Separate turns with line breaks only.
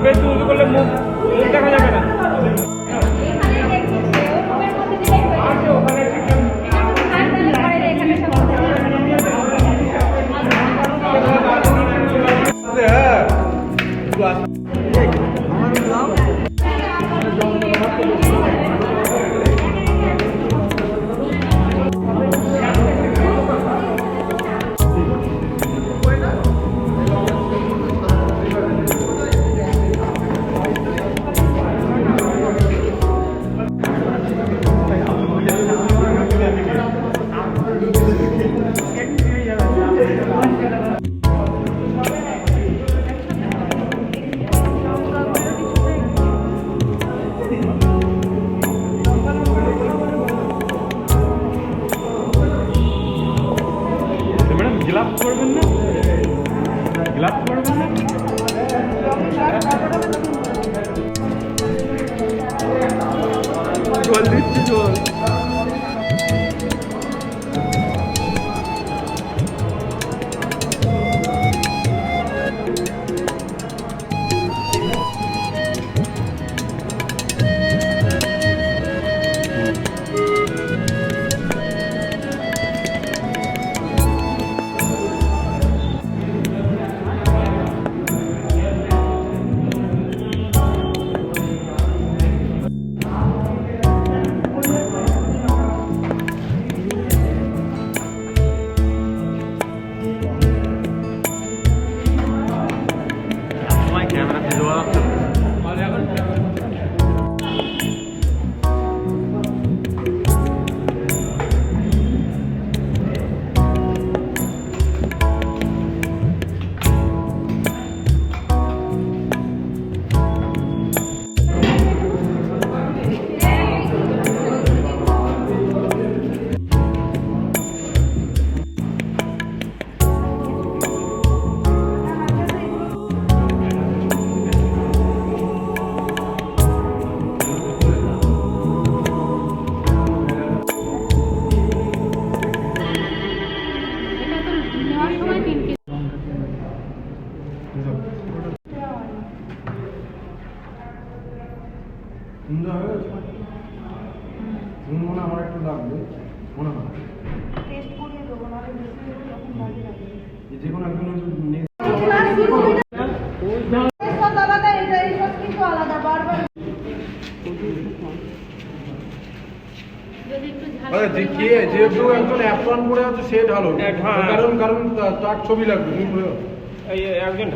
বেশি উঁচু করলে মুখ দেখা যাবে না। গ্লাভস পরবেন না, গ্লাভস পরবেন না। জল দিচ্ছি, জল।
মনে আমার একটু লাগবে, মনে হয় যে কোনো একজন যেহেতু একজন অ্যাপ্রন পড়ে আছে সে ঢালো, কারণ কারণ তার ছবি লাগবে একজন।